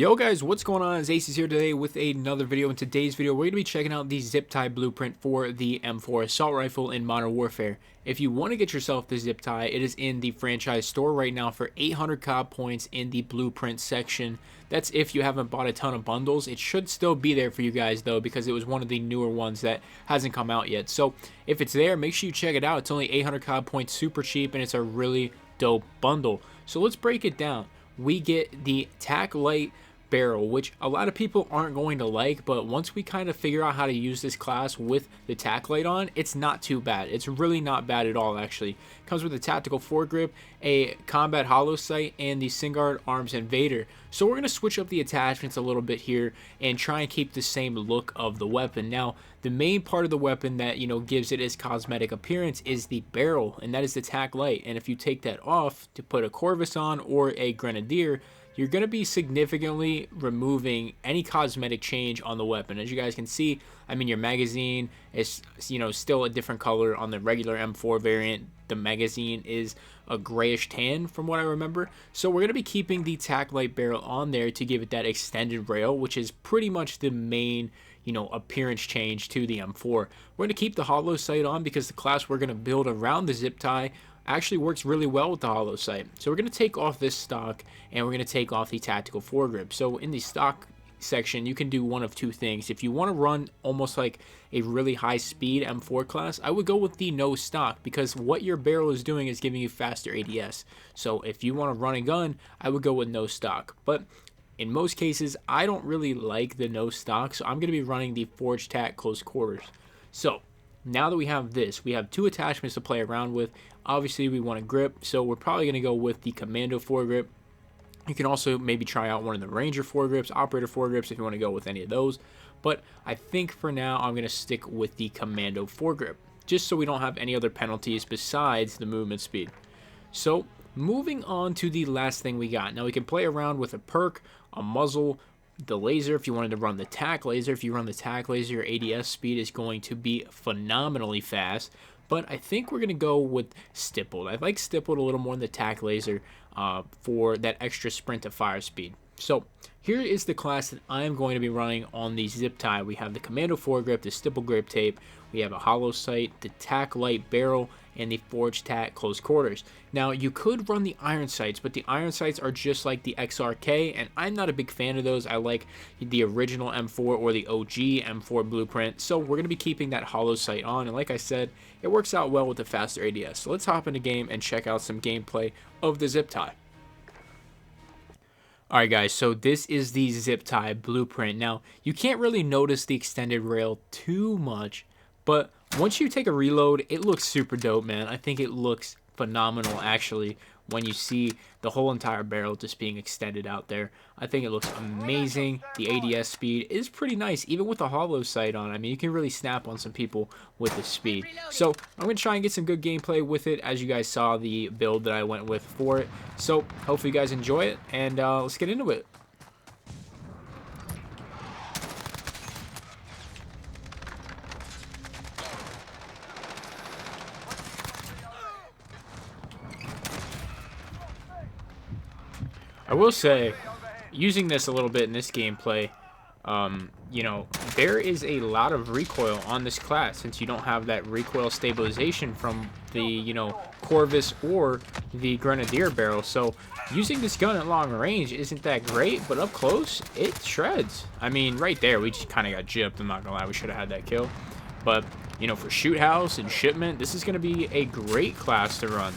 Yo guys, what's going on? It's Acez here today with another video. In today's video, we're going to be checking out the zip tie blueprint for the M4 assault rifle in Modern Warfare. If you want to get yourself the zip tie, it is in the franchise store right now for 800 COD points in the blueprint section. That's if you haven't bought a ton of bundles. It should still be there for you guys though, because it was one of the newer ones that hasn't come out yet. So if it's there, make sure you check it out. It's only 800 COD points, super cheap, and it's a really dope bundle. So let's break it down. We get the tac light barrel, which a lot of people aren't going to like, but once we kind of figure out how to use this class with the tac light on, it's not too bad. It's really not bad at all, actually. Comes with a tactical foregrip, a combat hollow sight, and the Singard Arms Invader. So we're going to switch up the attachments a little bit here and try and keep the same look of the weapon. Now, the main part of the weapon that, gives it its cosmetic appearance is the barrel, and that is the tac light. And if you take that off to put a Corvus on or a Grenadier, you're going to be significantly removing any cosmetic change on the weapon. As you guys can see, I mean, your magazine is, still a different color on the regular M4 variant. The magazine is a grayish tan from what I remember. So we're going to be keeping the tac light barrel on there to give it that extended rail, which is pretty much the main, appearance change to the M4. We're going to keep the hollow sight on because the class we're going to build around the zip tie actually works really well with the hollow sight. So we're going to take off this stock and we're going to take off the tactical foregrip. So in the stock section, you can do one of two things. If you want to run almost like a really high speed M4 class, I would go with the no stock, because what your barrel is doing is giving you faster ADS. So if you want to run a gun, I would go with no stock. But in most cases, I don't really like the no stock, so I'm going to be running the Forge Tac close quarters. So now that we have this, we have two attachments to play around with. Obviously, we want a grip, so we're probably going to go with the Commando foregrip. You can also maybe try out one of the Ranger foregrips, Operator foregrips if you want to go with any of those. But I think for now, I'm going to stick with the Commando foregrip, just so we don't have any other penalties besides the movement speed. So moving on to the last thing we got. Now we can play around with a perk, a muzzle, the laser. If you wanted to run the tac laser, if you run the tac laser, your ADS speed is going to be phenomenally fast. But I think we're going to go with stippled. I like stippled a little more than the tac laser for that extra sprint to fire speed. So here is the class that I am going to be running on the zip tie. We have the Commando foregrip, the stipple grip tape, we have a hollow sight, the tac light barrel, and the Forge Tac close quarters. Now you could run the iron sights, but the iron sights are just like the XRK, and I'm not a big fan of those. I like the original M4 or the OG M4 blueprint, so we're going to be keeping that hollow sight on, and like I said, it works out well with the faster ADS. So let's hop in the game and check out some gameplay of the zip tie. Alright guys, so this is the zip tie blueprint. Now, you can't really notice the extended rail too much, but once you take a reload, it looks super dope, man. I think it looks phenomenal, actually, when you see the whole entire barrel just being extended out there. I think it looks amazing. The ADS speed is pretty nice, even with the hollow sight on. I mean, you can really snap on some people with the speed. So I'm going to try and get some good gameplay with it, as you guys saw the build that I went with for it. So hopefully you guys enjoy it, and let's get into it. I will say, using this a little bit in this gameplay, there is a lot of recoil on this class, since you don't have that recoil stabilization from the, Corvus or the Grenadier barrel. So using this gun at long range isn't that great, but up close, it shreds. I mean, right there, we just kind of got gypped. I'm not going to lie, we should have had that kill. But, for shoot house and shipment, this is going to be a great class to run.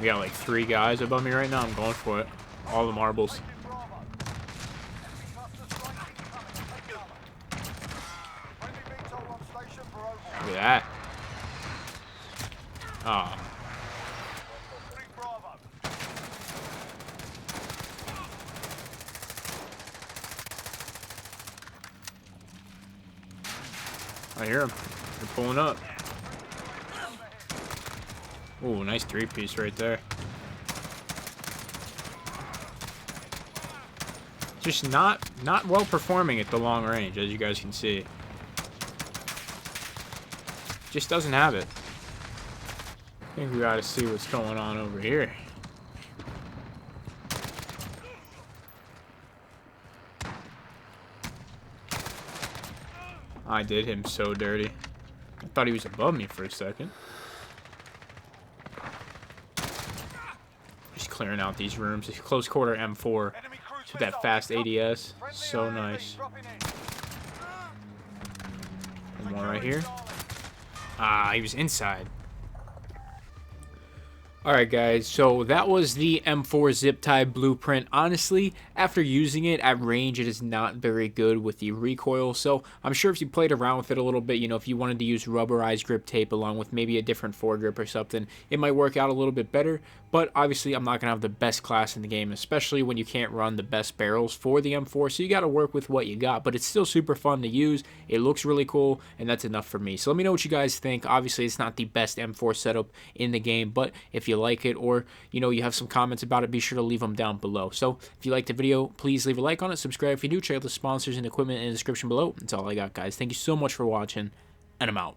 We got like 3 guys above me right now. I'm going for it. All the marbles. Look at that. Ah. I hear them. They're pulling up. Ooh, nice 3-piece right there. Just not well performing at the long range, as you guys can see. Just doesn't have it. I think we gotta see what's going on over here. I did him so dirty. I thought he was above me for a second. Just clearing out these rooms. This close quarter M4 with that fast ADS. So nice. One more right here. Ah, he was inside. Alright guys, so that was the M4 zip tie blueprint. Honestly, after using it at range, it is not very good with the recoil. So I'm sure if you played around with it a little bit, you know, if you wanted to use rubberized grip tape along with maybe a different foregrip or something, it might work out a little bit better. But obviously, I'm not going to have the best class in the game, especially when you can't run the best barrels for the M4. So you got to work with what you got, but it's still super fun to use. It looks really cool, and that's enough for me. So let me know what you guys think. Obviously, it's not the best M4 setup in the game, but if you like it, or you know, you have some comments about it, be sure to leave them down below. So if you liked the video, please leave a like on it, subscribe if you do, check out the sponsors and equipment in the description below. That's all I got, guys. Thank you so much for watching, and I'm out.